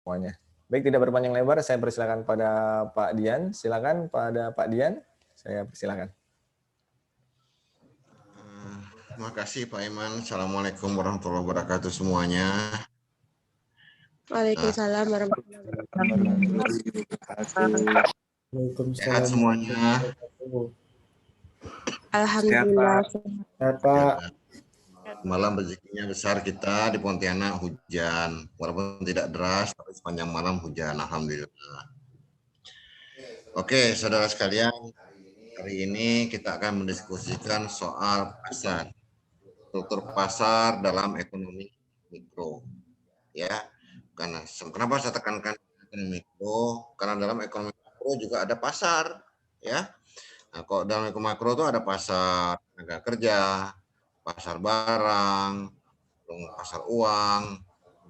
semuanya. Baik, tidak berpanjang lebar, saya persilakan pada Pak Dian. Silakan pada Pak Dian, saya persilakan. Terima kasih Pak Iman. Assalamualaikum warahmatullahi wabarakatuh semuanya. Waalaikumsalam warahmatullahi wabarakatuh. Sehat semuanya. Alhamdulillah. Sehat, Pak. Malam rezekinya besar kita di Pontianak hujan. Walaupun tidak deras, tapi sepanjang malam hujan. Alhamdulillah. Oke, saudara sekalian. Hari ini kita akan mendiskusikan soal pasar. Struktur pasar dalam ekonomi mikro. Ya, karena kenapa saya tekankan ekonomi mikro? Karena dalam ekonomi makro juga ada pasar, ya. Nah, kalau dalam ekonomi makro itu ada pasar tenaga kerja, pasar barang, pasar uang,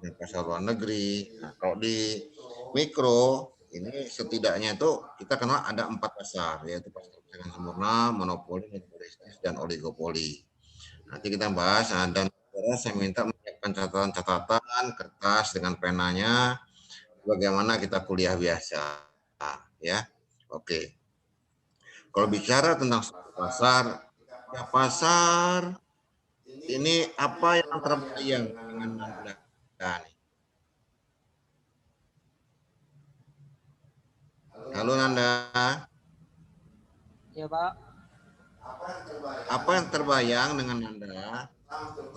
dan pasar luar negeri. Nah, kalau di mikro ini setidaknya itu kita kenal ada 4 pasar, yaitu pasar persaingan sempurna, monopoli, monopolistis, dan oligopoli. Nanti kita bahas, dan saya minta menyiapkan catatan-catatan kertas dengan penanya, bagaimana kita kuliah biasa, ya. Oke. Kalau bicara tentang pasar, ya pasar ini apa yang terbayang dengan Nanda? Halo Nanda. Ya Pak. Apa yang terbayang dengan Nanda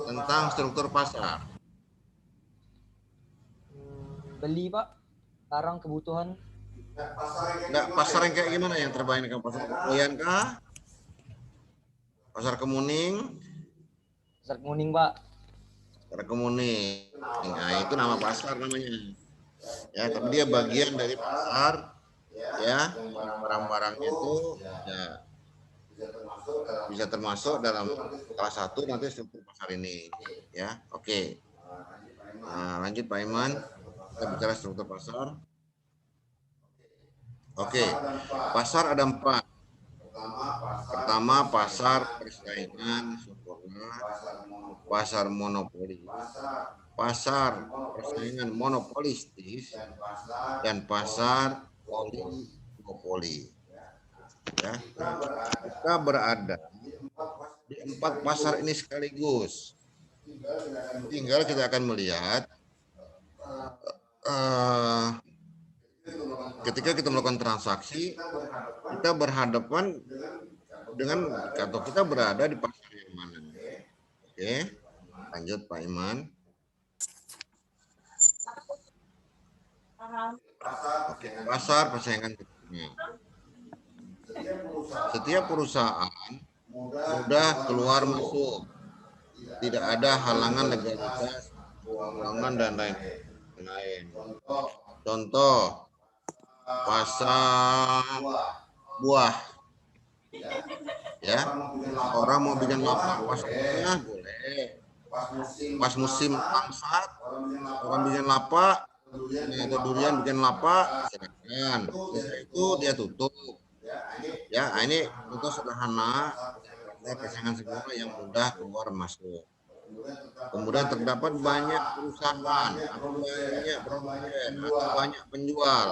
tentang struktur pasar? Beli Pak, barang kebutuhan. Nggak, pasar yang kayak gimana yang terbayang dengan pasar pembelian kah? Pasar Kemuning? Pasar Kemuning Pak. Pasar Kemuning. Nah, itu nama pasar namanya. Ya, tapi dia bagian dari pasar, ya, barang-barangnya itu ya bisa termasuk dalam kelas 1 nanti struktur pasar ini, ya. Oke. Nah, lanjut Pak Iman, kita bicara struktur pasar. Oke, pasar ada 4. Pertama, pasar persaingan sempurna, pasar monopoli, pasar persaingan monopolistis, dan pasar oligopoli. Ya, kita berada di 4 pasar ini sekaligus. Tinggal kita akan melihat ketika kita melakukan transaksi, kita berhadapan dengan atau kita berada di pasar yang mana. Oke, lanjut Pak Iman. Oke, pasar persaingan. Setiap perusahaan mudah keluar masuk, tidak ada halangan legalitas, keuangan dan lain-lain. Contoh, pasar buah, ya, orang mau bikin lapak pasarnya boleh. Pas musim langsat, orang bikin lapak, atau durian bikin lapak, silakan. Setelah itu dia tutup. Ya, ini contoh sederhana persaingan sempurna yang mudah keluar masuk. Kemudian terdapat banyak perusahaan, atau banyak produsen, atau banyak penjual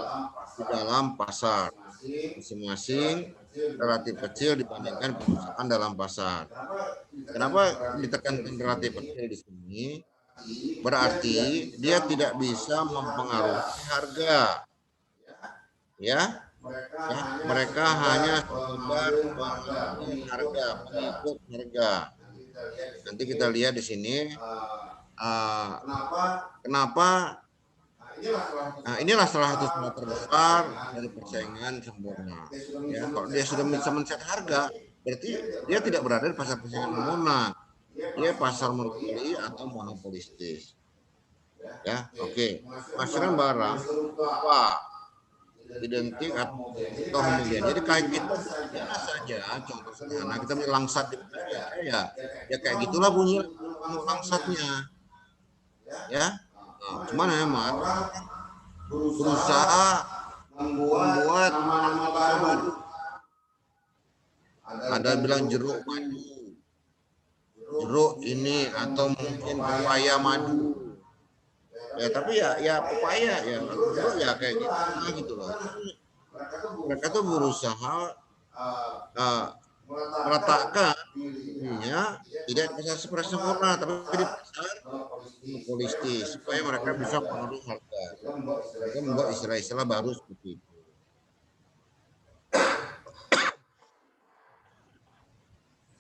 di dalam pasar. Masing-masing relatif kecil dibandingkan perusahaan dalam pasar. Kenapa ditekankan relatif kecil di sini? Berarti dia tidak bisa mempengaruhi harga. Ya, mereka hanya sekedar harga, pengikut harga. Nanti kita lihat di sini kenapa. Nah, inilah salah satu sebab terbesar dari persaingan sempurna. Ya, kalau dia sudah bisa men-set harga, berarti dia tidak berada di pasar persaingan sempurna. Dia pasar monopoli atau monopolistis. Ya, oke. Pemasaran barang apa? Identik atau homogen. Jadi kayak gitu saja contoh sederhana. Kita beli langsat di ya kayak gitulah bunyi langsatnya. Ya. Nah, cuman memang berusaha membuat baru. Ada bilang jeruk madu. Jeruk ini atau mungkin pepaya madu. Ya tapi ya pepaya ya dulu ya kayak gitu loh. Mereka tuh berusaha uh, meletakkan dirinya tidak di pasar seperti sempurna, tapi di pasar monopolistis supaya mereka bisa mengaruhi harga. Mereka membuat istilah-istilah baru seperti itu.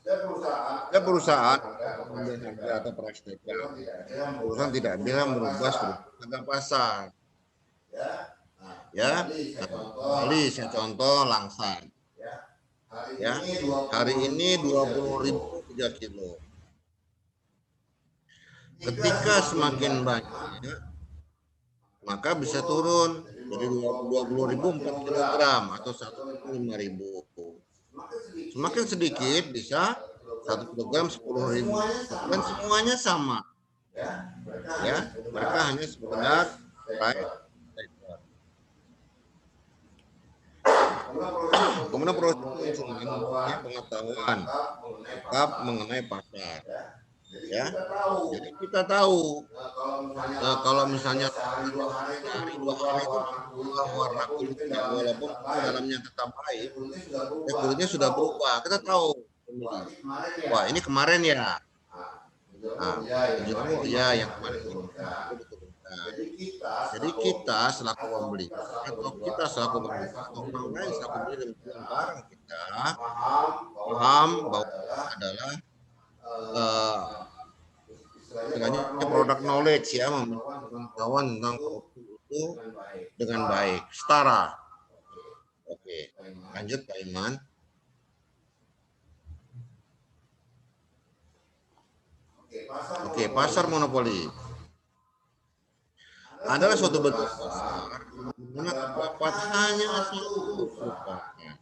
Setiap perusahaan mengambil harga atau price taker, perusahaan tidak bisa merubah struktur harga pasar. Ya, kembali saya contoh langsat. Ya, hari ini 20.000 3 kilo. Ketika semakin banyak, maka bisa turun dari 20.000 4 kilogram atau 1.500. Semakin sedikit bisa 1 kilogram 10.000 dan semuanya sama. Ya, mereka hanya sekedar kemudian proses mempunyai pengetahuan lengkap mengenai pasar. Ya, jadi kita tahu kalau misalnya dari 2 hari itu warna kulitnya walaupun dalamnya tetap baik, kulitnya sudah berubah. Kita tahu, wah ini kemarin ya. Nah, ya yang kemarin ini. Jadi kita selaku pembeli atau kita selaku pembeli atau orang lain selaku pembeli dengan barang kita paham bahwa adalah istilahnya produk knowledge ya, pengetahuan tentang produk itu dengan baik, setara. Oke, lanjut Pak Iman. Oke, pasar monopoli adalah suatu bentuk pasar mana terdapat hanya satu perusahaan.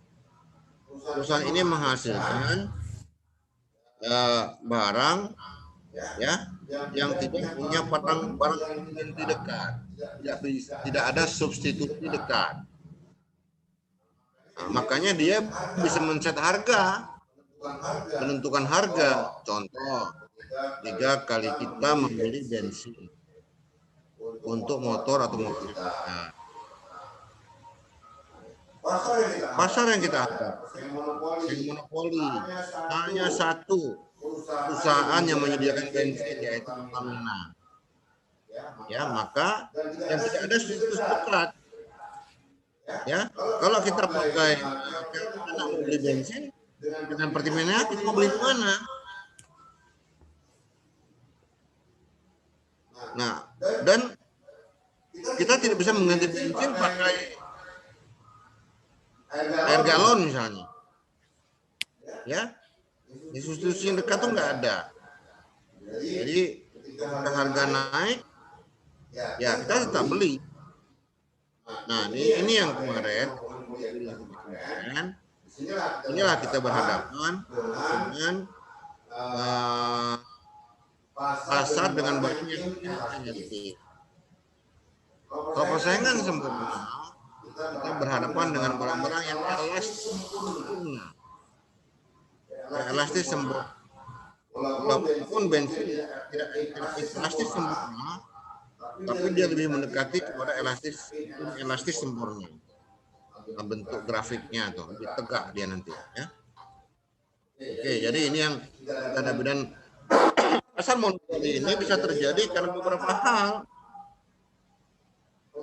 Perusahaan ini menghasilkan barang ya yang tidak punya barang di dekat, tidak ada substitusi dekat. Nah, makanya dia bisa men-set harga, menentukan harga. Contoh, 3 kali kita membeli bensin untuk motor atau mobil kita. Pasar yang kita hadapi, yang monopoli, hanya satu perusahaan yang menyediakan bensin, yaitu Pertamina. Ya, maka yang tidak ada substitusi dekat. Ya, kalau kita pakai kita mau beli bensin dengan Pertamina, kita mau beli di mana? Nah, dan kita tidak bisa mengganti bensin pakai air galon misalnya. Ya, di substitusi yang dekat tuh nggak ada. Jadi ketika harga naik, ya kita tetap beli. Nah, ini yang kemarin inilah kita berhadapan dengan pasar dengan barang yang negatif. Kalau persaingan sempurna, kita berhadapan dengan barang-barang yang elastis sempurna. Walaupun bensin tidak elastis sempurna, tapi dia lebih mendekati kepada elastis sempurna. Bentuk grafiknya tuh lebih tegak dia nanti ya. Oke, jadi ini yang ada dan pasar monopoli ini bisa terjadi karena beberapa hal.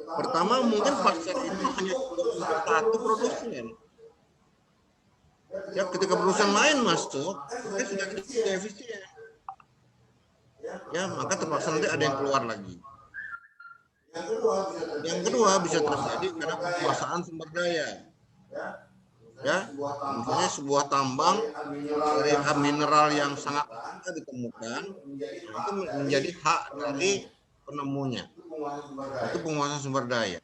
Pertama, mungkin pasar ini hanya satu produsen. Ya, ketika perusahaan lain masuk, dia sudah tidak efisien. Ya, maka terpaksa nanti ada yang keluar lagi. Yang kedua bisa terjadi karena penguasaan sumber daya. Ya, misalnya sebuah tambang dari mineral yang sangat langka ditemukan, itu menjadi hak dari penemunya. Itu penguasaan sumber daya.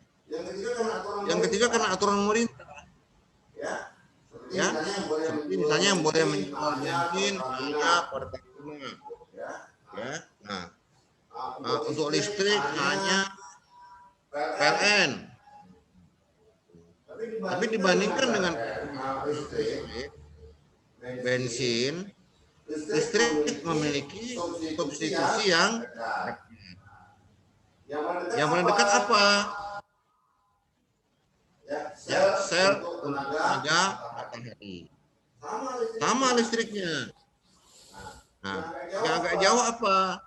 Yang ketiga karena aturan pemerintah. Ya, seperti misalnya yang boleh menjual bensin hanya pada Pertamina. Ya, nah, untuk listrik hanya PLN. Tapi dibandingkan dengan bensin, listrik memiliki substitusi yang Yang paling dekat apa? Ya, sel tenaga matahari. Sama listriknya. Nah, yang agak jauh apa?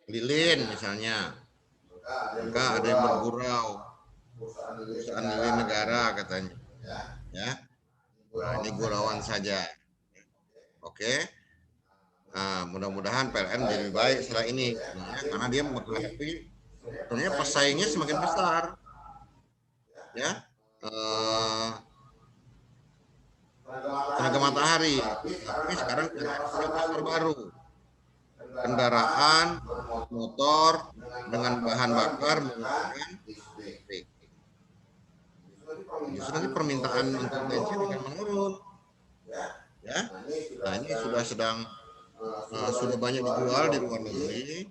Lilin misalnya. Maka ada yang bergurau. Perusahaan lilin negara katanya. Ya. Nah, ini gurauan saja. Oke. Nah, mudah-mudahan PLN jadi lebih baik setelah ini. Ya, karena dia menghadapi sebenarnya pesaingnya semakin besar. Ya. Tenaga matahari. Tapi sekarang ada pasar baru. Kendaraan motor dengan bahan bakar menggunakan listrik. Justru nanti permintaan untuk bensin akan menurun. Ya. Nah, ini sudah banyak dijual di luar negeri.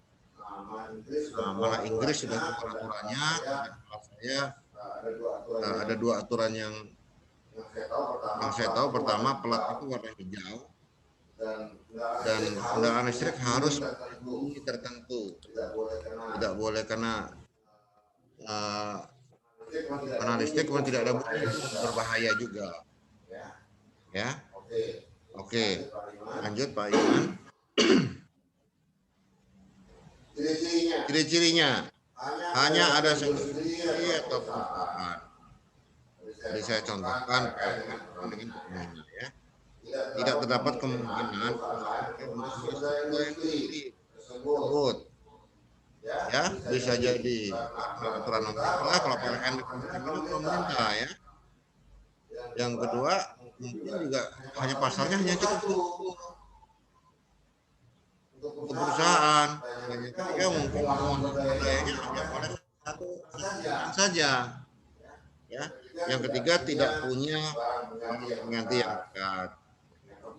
Nah, malah Inggris sudah keluar aturannya. Saya ada 2 aturan yang saya tahu. Pertama, pelat itu warna hijau. Dan kendaraan listrik harus tinggi tertentu, tidak boleh karena listrik kalau tidak ada bunyi berbahaya juga. Ya, oke, lanjut Pak Iman. Ciri-cirinya hanya ada satu ciri atau perubahan. Jadi saya contohkan dengan pemainnya ya. Tidak terdapat kemungkinan tersebut. Ya, bisa jadi aturan pemerintah kalau PLN pemerintah ya. Yang kedua, mungkin juga hanya pasarnya hanya cukup untuk perusahaan. Yang ketiga mungkin dayanya hanya oleh satu saja. Ya, yang ketiga tidak punya pengganti yang dekat.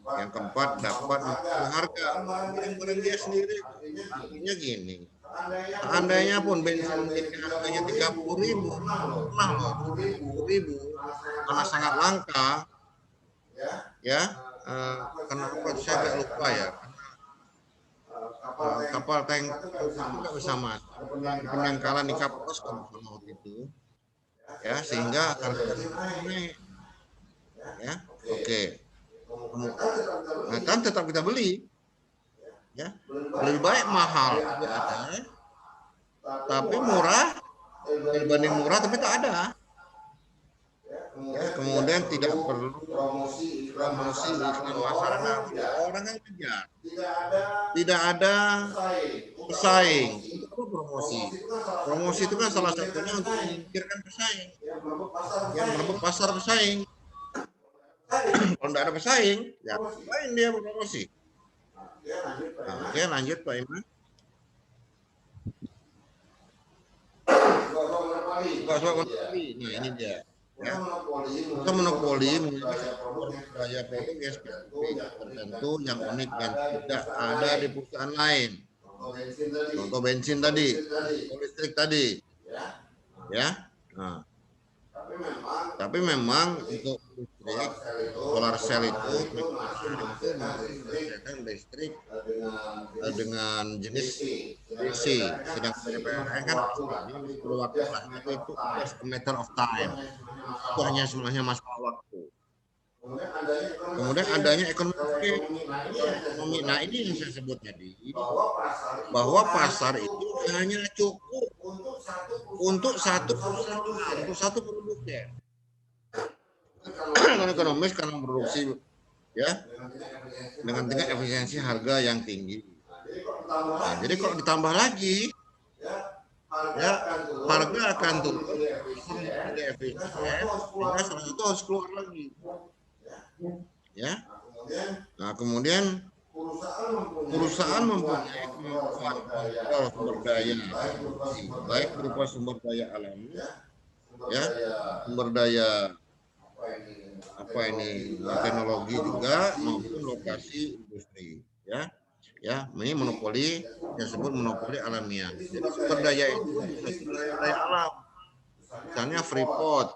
Yang keempat dapat mengukur harga barang dia sendiri. Artinya gini, seandainya pun bensin harganya 30.000, nah loh 10.000 karena sangat langka, ya. Kenapa saya agak lupa ya? Kapal tank nggak bisa masuk, penangkalan di Kapos waktu itu, ya sehingga harganya naik, ya. Oke. Nah, kan tetap kita beli, ya lebih baik mahal ada, tapi murah dibanding murah tapi tak ada. Ya, kemudian tidak perlu promosi iklan pasaran, orang kan kejar, tidak ada pesaing. Itu apa promosi? Promosi itu kan salah satunya untuk menyingkirkan pesaing, yang merebut pasar pesaing. Kalau tidak ada pesaing, ya lain dia berpromosi. Nah, oke, lanjut Pak Iman. Nah, ini dia. Ya. Kita monopoli daya produk yang spesifik tertentu yang unik dan tidak ada di perusahaan lain. Contoh bensin tadi, listrik tadi. Ya. Nah. Tapi memang untuk listrik, solar cell itu menghasilkan listrik dengan jenis DC. Sedangkan PLN kan waktu itu just a matter of time. Itu hanya sebenarnya masalah waktu. Kemudian adanya ekonomi. Nah, ini yang saya sebut tadi, bahwa pasar itu hanya cukup untuk satu perusahaan, untuk satu produknya. Karena ekonomis, karena produksi ya dengan tingkat efisiensi harga yang tinggi. Nah, jadi kalau ditambah lagi, ya harga akan turun, tidak efisien, sehingga salah satu harus keluar lagi. Ya, nah kemudian perusahaan mempunyai kemampuan sumber daya, baik berupa sumber daya alami, ya, sumber daya teknologi juga maupun lokasi industri, ya. Ini monopoli yang disebut monopoli alamiah. Jadi sumber daya itu sumber daya alam, misalnya Freeport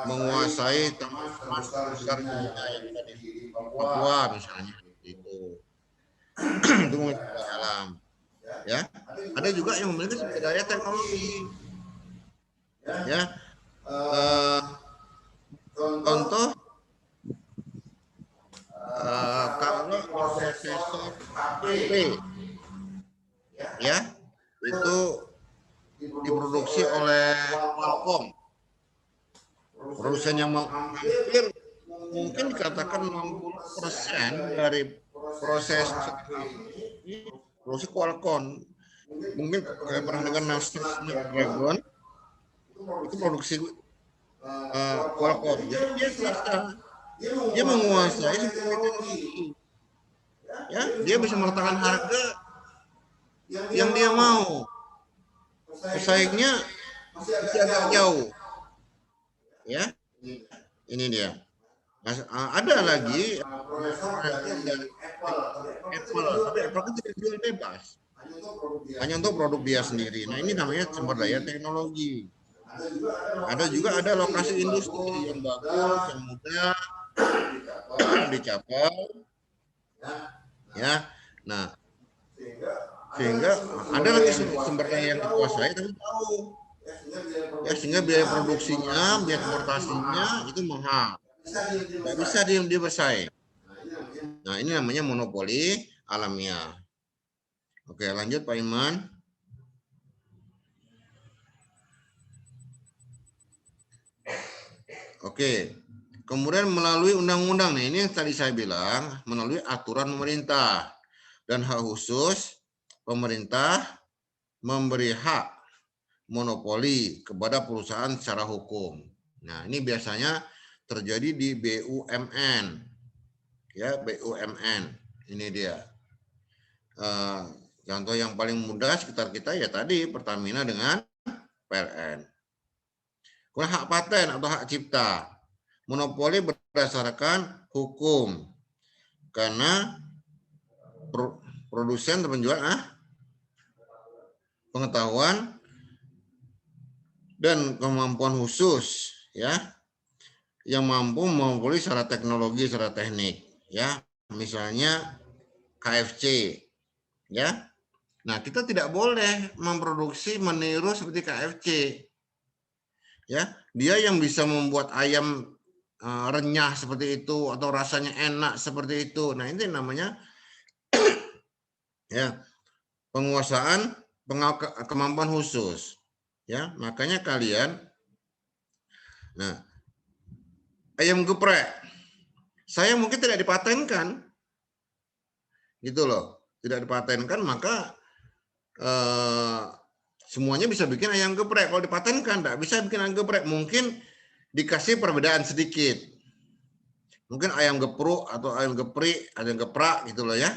menguasai tambang emas besar yang ada di Papua misalnya, itu sumber daya alam. Ya, ada juga yang memiliki sumber daya teknologi. Ya, contoh kalau prosesor HP, ya, itu diproduksi oleh Qualcomm. Produsen yang hampir mungkin dikatakan 60% dari proses ini produksi Qualcomm. Mungkin kayak pernah dengar Snapdragon itu produksi Qualcomm. Jadi dia bisa, dia menguasai sumber teknologi. Ya, dia bisa meletakkan harga yang dia mau. Pesaingnya masih agak jauh. Ya, ini dia. Nah, ada lagi dari Apple, tapi Apple kan tidak jual bebas, hanya untuk produk dia sendiri. Nah, ini namanya sumber daya teknologi. Ada lokasi industri yang bagus, yang mudah dicapai, ya. Nah, sehingga ada lagi sumber daya yang dikuasai tapi tahu, ya, sehingga biaya produksinya, biaya transportasinya itu mahal, nggak bisa dia bersaing. Nah, ini namanya monopoli alamiah. Oke, lanjut Pak Iman. Oke, kemudian melalui undang-undang, nah ini yang tadi saya bilang, melalui aturan pemerintah dan hak khusus, pemerintah memberi hak monopoli kepada perusahaan secara hukum. Nah, ini biasanya terjadi di BUMN, ya, BUMN. Ini dia. Contoh yang paling mudah sekitar kita ya tadi Pertamina dengan PLN. Kemudian hak paten atau hak cipta. Monopoli berdasarkan hukum. Karena produsen atau penjual pengetahuan dan kemampuan khusus, ya, yang mampu memonopoli secara teknologi, secara teknik, ya. Misalnya KFC, ya. Nah, kita tidak boleh memproduksi meniru seperti KFC. Ya, dia yang bisa membuat ayam renyah seperti itu atau rasanya enak seperti itu. Nah, ini namanya ya penguasaan kemampuan khusus. Ya, makanya kalian, nah, ayam geprek saya mungkin tidak dipatenkan, gitu loh, tidak dipatenkan, maka semuanya bisa bikin ayam geprek. Kalau dipatenkan tidak bisa bikin ayam geprek, mungkin dikasih perbedaan sedikit. Mungkin ayam geprek atau ayam gepri, ayam geprak gitu loh ya.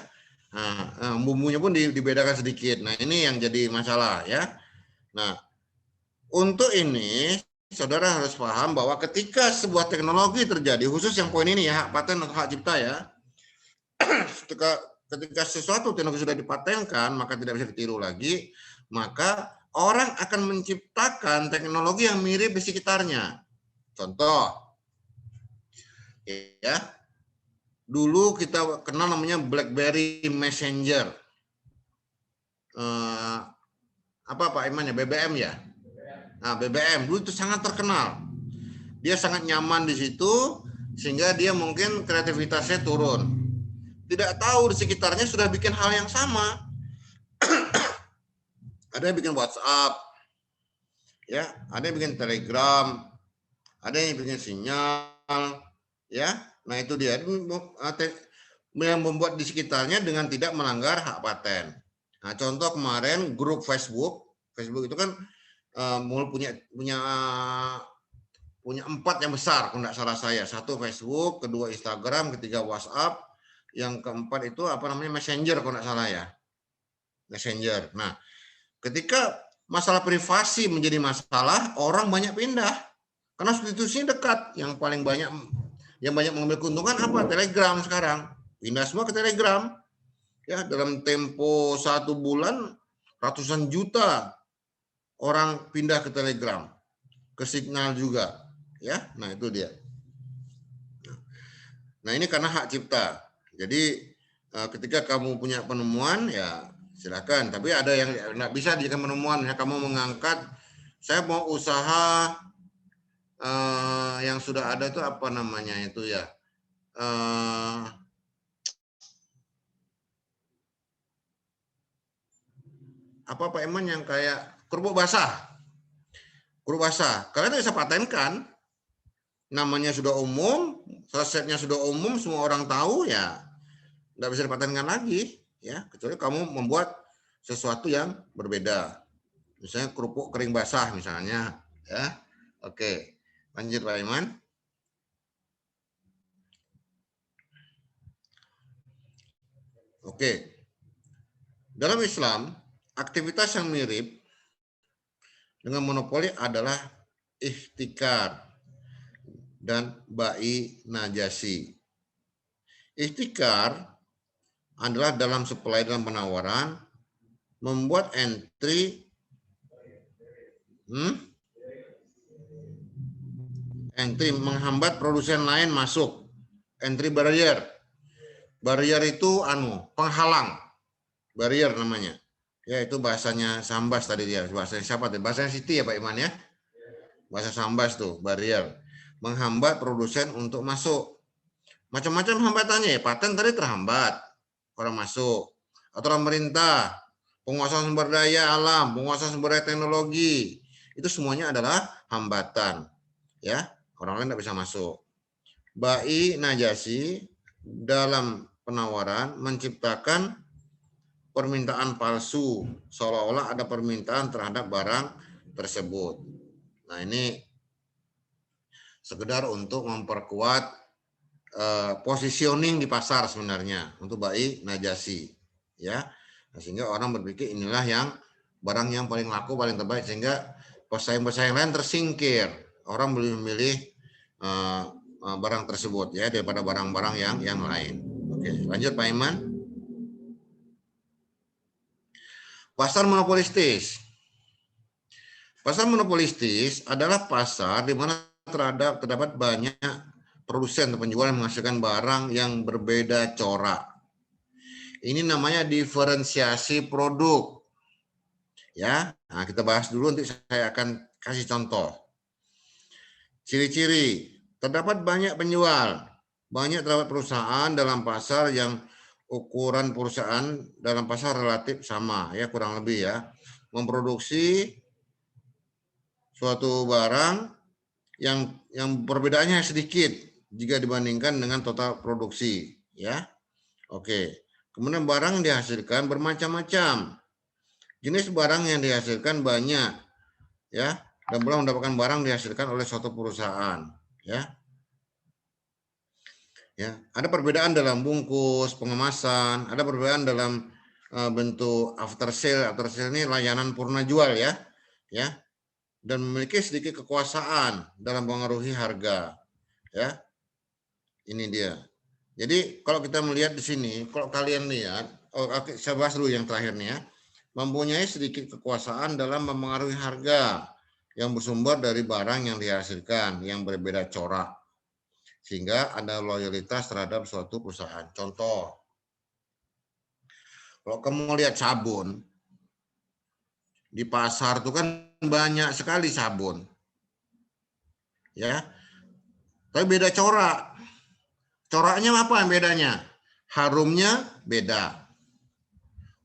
Nah, bumbunya pun dibedakan sedikit. Nah, ini yang jadi masalah ya. Nah, untuk ini saudara harus paham bahwa ketika sebuah teknologi terjadi, khusus yang poin ini ya, hak paten atau hak cipta ya. Ketika sesuatu teknologi sudah dipatenkan, maka tidak bisa ditiru lagi, maka orang akan menciptakan teknologi yang mirip di sekitarnya. Contoh, ya, dulu kita kenal namanya BlackBerry Messenger. Apa Pak Iman ya, BBM ya? Nah, BBM dulu itu sangat terkenal. Dia sangat nyaman di situ, sehingga dia mungkin kreativitasnya turun. Tidak tahu di sekitarnya sudah bikin hal yang sama. Ada yang bikin WhatsApp, ya, ada yang bikin Telegram, ada yang bikin sinyal, ya. Nah, itu dia yang membuat di sekitarnya dengan tidak melanggar hak paten. Nah, contoh kemarin grup Facebook itu kan punya 4 yang besar, kalau tidak salah saya. 1 Facebook, kedua Instagram, ketiga WhatsApp, yang keempat itu apa namanya Messenger kalau tidak salah ya, Messenger. Nah, ketika masalah privasi menjadi masalah, orang banyak pindah karena substitusinya dekat. Yang banyak mengambil keuntungan apa? Telegram sekarang. Pindah semua ke Telegram. Ya, dalam tempo 1 bulan ratusan juta orang pindah ke Telegram, ke Signal juga, ya. Nah, itu dia. Nah, ini karena hak cipta. Jadi ketika kamu punya penemuan, ya Silakan. Tapi ada yang nggak bisa jika penemuan. Ya, kamu mengangkat, saya mau usaha yang sudah ada itu apa namanya itu ya? Apa Pak Iman yang kayak kerupuk basah? Kerupuk basah. Kalian bisa patenkan. Namanya sudah umum, resepnya sudah umum, semua orang tahu ya, nggak bisa dipatenkan lagi ya, kecuali kamu membuat sesuatu yang berbeda. Misalnya kerupuk kering basah misalnya ya. Oke, lanjut Pak Iman. Oke. Dalam Islam, aktivitas yang mirip dengan monopoli adalah ihtikar dan bai najasi. Ihtikar adalah dalam supply dan penawaran membuat entry menghambat produsen lain masuk. Entry barrier. Barrier itu penghalang. Barrier namanya. Ya itu bahasanya Sambas tadi dia. Bahasanya siapa tuh? Bahasanya Siti ya Pak Iman ya. Bahasa Sambas tuh, barrier. Menghambat produsen untuk masuk. Macam-macam hambatannya ya. Paten tadi terhambat. Orang masuk. Aturan pemerintah. Penguasaan sumber daya alam. Penguasaan sumber daya teknologi. Itu semuanya adalah hambatan. Ya, orang lain tidak bisa masuk. Bai najasi dalam penawaran menciptakan permintaan palsu, seolah-olah ada permintaan terhadap barang tersebut. Nah ini sekedar untuk memperkuat positioning di pasar sebenarnya untuk bai najasi, ya. Nah, sehingga orang berpikir inilah yang barang yang paling laku, paling terbaik, sehingga pesaing-pesaing lain tersingkir. Orang lebih memilih barang tersebut ya daripada barang-barang yang lain. Oke, lanjut Pak Iman. Pasar monopolistis. Pasar monopolistis adalah pasar di mana terdapat banyak produsen atau penjual yang menghasilkan barang yang berbeda corak. Ini namanya diferensiasi produk. Ya, nah kita bahas dulu, nanti saya akan kasih contoh. Ciri-ciri, terdapat banyak penjual, terdapat perusahaan dalam pasar yang ukuran perusahaan dalam pasar relatif sama, ya kurang lebih ya, memproduksi suatu barang yang perbedaannya sedikit jika dibandingkan dengan total produksi, ya. Oke. Kemudian barang yang dihasilkan bermacam-macam. Jenis barang yang dihasilkan banyak, ya, dan belum mendapatkan barang dihasilkan oleh suatu perusahaan, ya. Ya, ada perbedaan dalam bungkus, pengemasan, ada perbedaan dalam bentuk after sale. After sale ini layanan purna jual ya. Ya. Dan memiliki sedikit kekuasaan dalam mengaruhi harga, ya. Ini dia. Jadi kalau kita melihat di sini, kalau kalian lihat, saya bahas dulu yang terakhir nih ya. Mempunyai sedikit kekuasaan dalam mempengaruhi harga yang bersumber dari barang yang dihasilkan yang berbeda corak, sehingga ada loyalitas terhadap suatu perusahaan. Contoh, kalau kamu lihat sabun di pasar itu kan banyak sekali sabun, ya, tapi beda corak. Coraknya apa yang bedanya? Harumnya beda,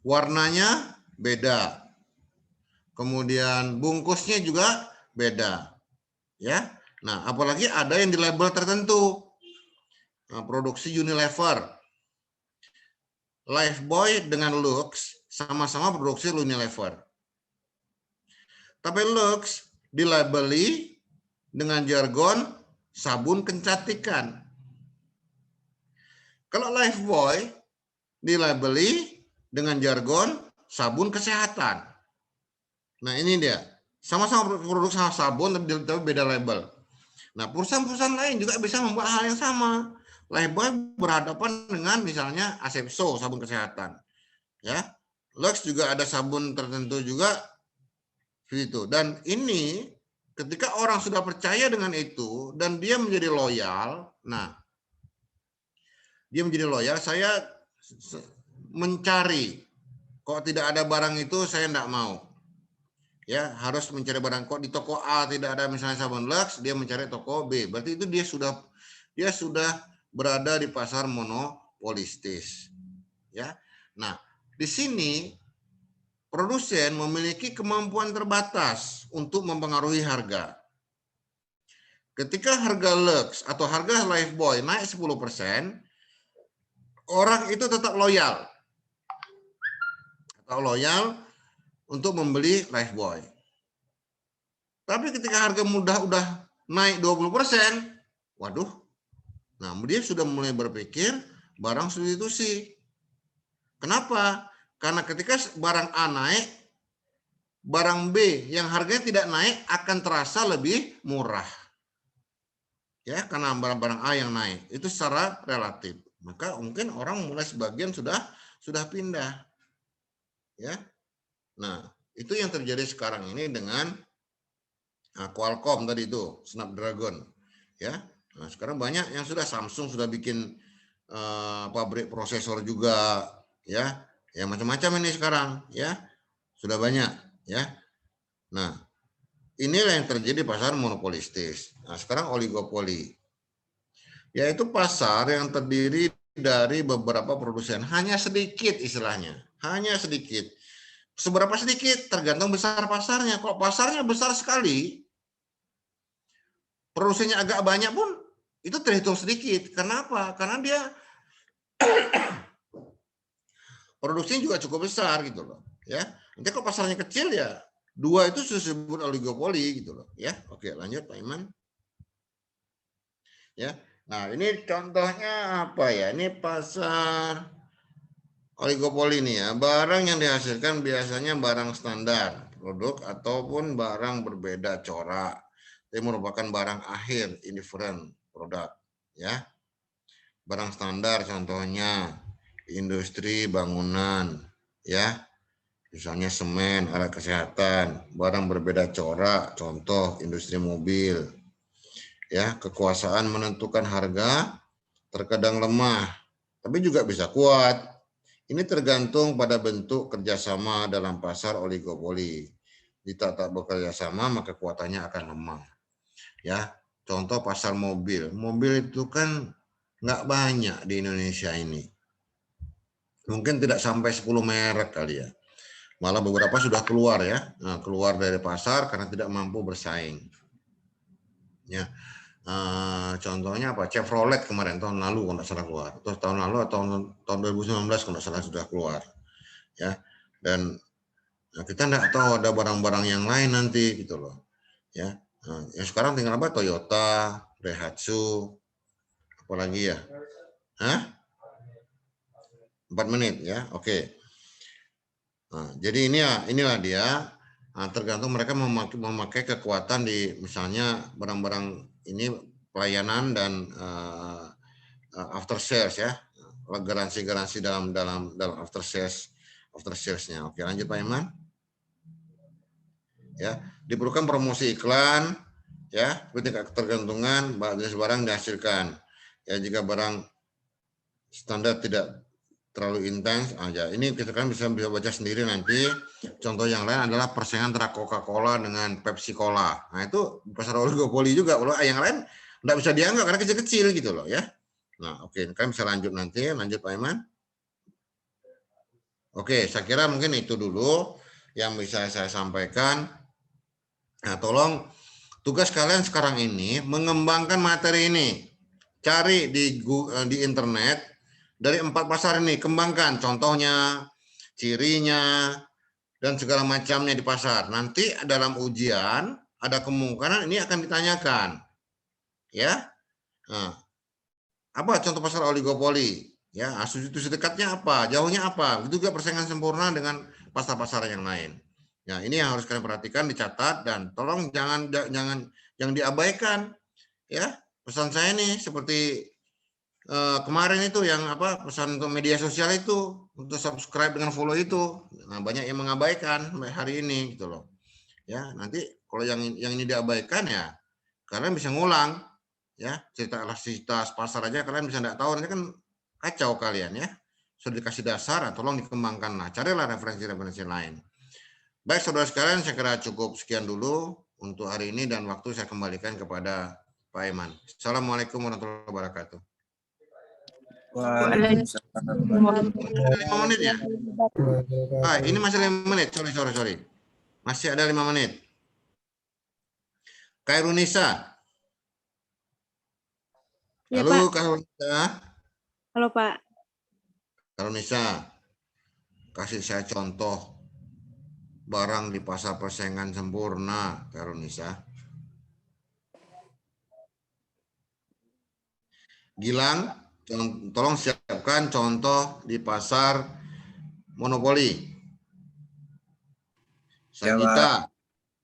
warnanya beda, kemudian bungkusnya juga beda, ya. Nah, apalagi ada yang di label tertentu. Nah, produksi Unilever, Lifebuoy dengan Lux sama-sama produksi Unilever. Tapi Lux dilabeli dengan jargon sabun kecantikan. Kalau Lifebuoy dilabeli dengan jargon sabun kesehatan. Nah ini dia, sama-sama produk sabun tapi beda label. Nah perusahaan-perusahaan lain juga bisa membuat hal yang sama. Lifebuoy berhadapan dengan misalnya Asepso, sabun kesehatan. Ya, Lux juga ada sabun tertentu juga gitu. Dan ini ketika orang sudah percaya dengan itu dan dia menjadi loyal, nah dia menjadi loyal, saya mencari Kok tidak ada barang itu saya tidak mau. Ya, harus mencari barang. Kok di toko A tidak ada misalnya sabun Lux, dia mencari toko B. Berarti itu dia sudah berada di pasar monopolistis. Ya. Nah, di sini produsen memiliki kemampuan terbatas untuk mempengaruhi harga. Ketika harga Lux atau harga Lifebuoy naik 10%, orang itu tetap loyal. Atau loyal untuk membeli Lifebuoy. Tapi ketika harga mudah udah naik 20%, waduh, nah dia sudah mulai berpikir barang substitusi. Kenapa? Karena ketika barang A naik, barang B yang harganya tidak naik akan terasa lebih murah. Ya, karena barang-barang A yang naik itu secara relatif. Maka mungkin orang mulai sebagian sudah pindah. Ya. Nah, itu yang terjadi sekarang ini dengan Qualcomm tadi itu, Snapdragon, ya. Nah, sekarang banyak yang Samsung sudah bikin pabrik prosesor juga, ya, macam-macam ini sekarang, ya, sudah banyak, ya. Nah, inilah yang terjadi pasar monopolistis. Nah, sekarang oligopoli, yaitu pasar yang terdiri dari beberapa produsen, hanya sedikit istilahnya, hanya sedikit. Seberapa sedikit tergantung besar pasarnya. Kalau pasarnya besar sekali, produksinya agak banyak pun itu terhitung sedikit. Kenapa? Karena dia produksinya juga cukup besar gitu loh. Ya, nanti kalau pasarnya kecil ya dua itu disebut oligopoli gitu loh. Ya, oke lanjut Pak Iman. Ya, nah ini contohnya apa ya? Ini pasar oligopoli nih ya. Barang yang dihasilkan biasanya barang standar, produk ataupun barang berbeda corak. Ini merupakan barang akhir, indifferent produk, ya. Barang standar contohnya industri bangunan, ya. Misalnya semen, alat kesehatan, barang berbeda corak, contoh industri mobil. Ya, kekuasaan menentukan harga terkadang lemah, tapi juga bisa kuat. Ini tergantung pada bentuk kerjasama dalam pasar oligopoli. Jika tak bekerja sama, maka kekuatannya akan lemah. Ya, contoh pasar mobil. Mobil itu kan nggak banyak di Indonesia ini. Mungkin tidak sampai 10 merek kali ya. Malah beberapa sudah keluar ya, keluar dari pasar karena tidak mampu bersaing. Ya, contohnya apa? Chevrolet kemarin tahun lalu kalau tidak salah keluar. Terus tahun lalu atau tahun 2019 kalau tidak salah sudah keluar. Ya, dan kita tidak tahu ada barang-barang yang lain nanti gitu loh. Ya, yang sekarang tinggal apa? Toyota, Daihatsu, apalagi ya? Hah? 4 menit ya, oke. Nah, jadi inilah dia. Tergantung mereka memakai kekuatan di misalnya barang-barang ini pelayanan dan after sales ya, garansi dalam after salesnya. Oke, lanjut Pak Iman. Ya, diperlukan promosi iklan, ya, tingkat ketergantungan jenis barang dihasilkan. Ya, jika barang standar tidak terlalu intens aja. Ini kita kan bisa baca sendiri nanti. Contoh yang lain adalah persaingan antara Coca-Cola dengan Pepsi Cola. Nah, itu pasar oligopoli juga. Kalau yang lain nggak bisa dianggap karena kecil-kecil gitu loh ya. Nah, oke, kan bisa lanjut nanti. Lanjut Pak Iman. Oke, saya kira mungkin itu dulu yang bisa saya sampaikan. Nah, tolong tugas kalian sekarang ini mengembangkan materi ini. Cari di internet dari 4 pasar ini, kembangkan contohnya, cirinya, dan segala macamnya di pasar. Nanti dalam ujian ada kemungkinan ini akan ditanyakan. Ya. Nah, apa contoh pasar oligopoli? Ya, substitusi dekatnya apa? Jauhnya apa? Itu juga persaingan sempurna dengan pasar-pasar yang lain. Nah, ini yang harus kalian perhatikan, dicatat, dan tolong jangan yang diabaikan. Ya, pesan saya nih seperti kemarin itu yang pesan untuk media sosial itu, untuk subscribe dengan follow itu. Nah, banyak yang mengabaikan sampai hari ini gitu loh. Ya, nanti kalau yang ini diabaikan ya kalian bisa ngulang ya, cerita elastisitas pasar aja kalian bisa enggak tahu, nanti kan kacau kalian ya. sudah dikasih dasar, tolong dikembangkan. Nah, carilah referensi-referensi lain. Baik, saudara sekalian, saya kira cukup sekian dulu untuk hari ini dan waktu saya kembalikan kepada Pak Iman. Assalamualaikum warahmatullahi wabarakatuh. Waalaikumsalam. 5 menit ya? Ini masih 5 menit. Sorry. Masih ada 5 menit. Kairunisa. Ya, Halo, Pak. Kairunisa. Halo, Pak. Kairunisa, kasih saya contoh barang di pasar persaingan sempurna, Kairunisa. Gilang, tolong siapkan contoh di pasar monopoli. Sagita,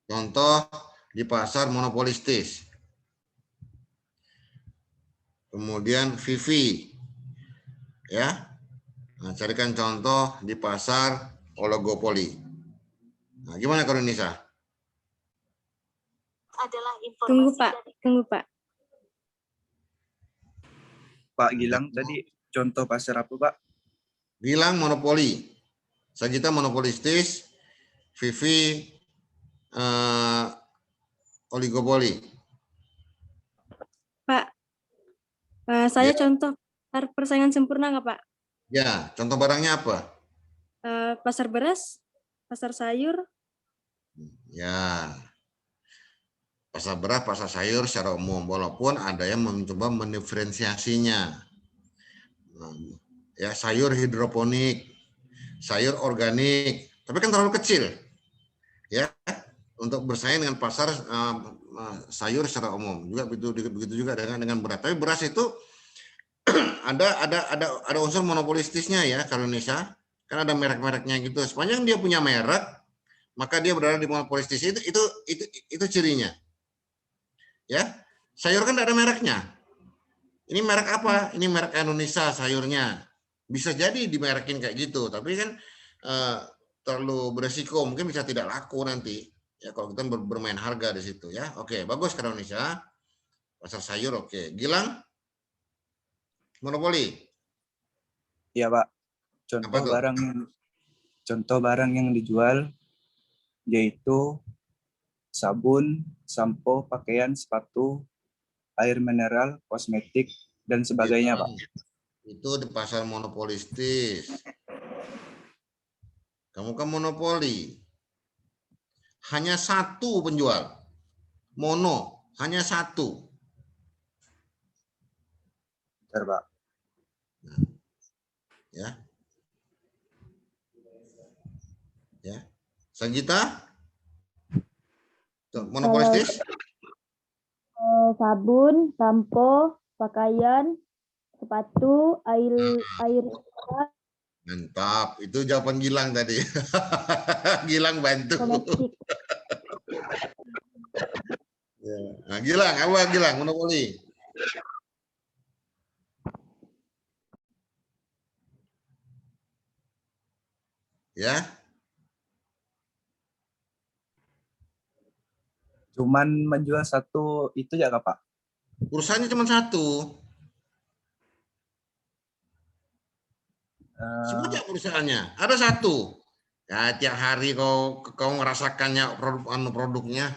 contoh di pasar monopolistis. Kemudian Vivi, ya, nah, carikan contoh di pasar oligopoli. Nah, gimana kalau Nisa? Tunggu, Pak. Pak Gilang tadi contoh pasar apa, Pak? Gilang monopoli, Sagita monopolistis, Vivi oligopoli. Pak, saya Ya. contoh pasar persaingan sempurna nggak, Pak? Ya, contoh barangnya apa? Pasar beras, pasar sayur. Ya, pasar beras, pasar sayur secara umum, walaupun ada yang mencoba mendiferensiasinya. Ya, sayur hidroponik, sayur organik, tapi kan terlalu kecil, ya, untuk bersaing dengan pasar sayur secara umum. Juga begitu juga dengan beras. Tapi beras itu ada unsur monopolistisnya ya, kalau Indonesia kan ada merek-mereknya gitu. Sepanjang dia punya merek, maka dia berada di monopolistis. Itu cirinya. Ya, sayur kan tidak ada mereknya. Ini merek apa? Ini merek Indonesia sayurnya. Bisa jadi dimerekin kayak gitu, tapi kan terlalu beresiko, mungkin bisa tidak laku nanti. Ya kalau kita bermain harga di situ ya. Oke, bagus ke Indonesia. Pasar sayur oke. Gilang? Monopoli. Iya, Pak. Apa tuh? Contoh barang yang dijual yaitu sabun, sampo, pakaian, sepatu, air mineral, kosmetik, dan sebagainya, Pak. Itu di pasar monopolistis. Kamu kan monopoli. Hanya satu penjual. Mono, hanya satu. Bentar, Pak. Ya. Ya. Sagita? Monopolistis? Sabun, sampo, pakaian, sepatu, air Mantap. Itu jawaban Gilang tadi. Gilang bantu. domestik. Ya. Nah, Gilang, apa Gilang? Monopoli. Ya. Cuman menjual satu itu ya, Pak? Perusahaannya cuma satu. Semuanya perusahaannya. Ada satu. Ya, tiap hari kau ngerasakannya produknya.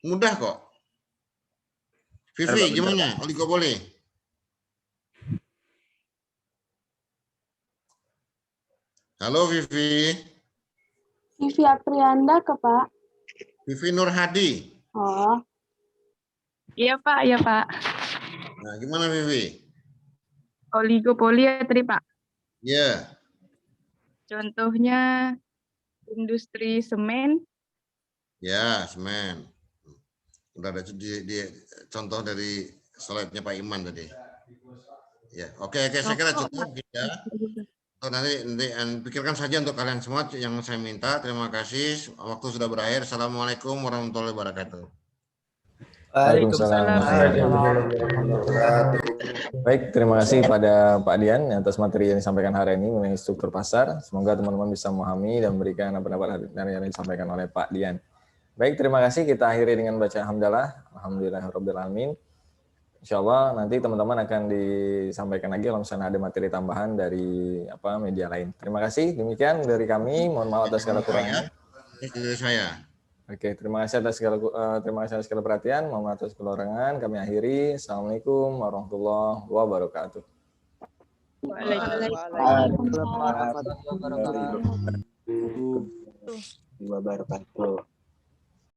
Mudah kok. Vivi, gimana? Oligopoli. Halo Vivi. Vivi Aprianda ke Pak? Vivi Nur Hadi. Oh, Iya Pak, iya Pak. Nah, gimana Vivi? Oligopoli ya tadi Pak. Ya. Contohnya industri semen. Ya, semen. Udah ada contoh dari slide-nya Pak Iman tadi. Ya, oke, saya kira cukup ya. Nanti pikirkan saja untuk kalian semua yang saya minta. Terima kasih. Waktu sudah berakhir. Assalamualaikum warahmatullahi wabarakatuh. Waalaikumsalam. Baik, terima kasih pada Pak Dian atas materi yang disampaikan hari ini mengenai struktur pasar. Semoga teman-teman bisa memahami dan memberikan pendapat yang disampaikan oleh Pak Dian. Baik, terima kasih. Kita akhiri dengan baca hamdalah. Alhamdulillahirabbil alamin. insya Allah nanti teman-teman akan disampaikan lagi kalau misalnya ada materi tambahan dari media lain. Terima kasih. Demikian dari kami. Mohon maaf atas segala kurangan. Itu saya. Oke, terima kasih atas segala perhatian. Mohon maaf atas kekurangan. Kami akhiri. Assalamualaikum warahmatullahi wabarakatuh. Waalaikumsalam. Wabarakatuh.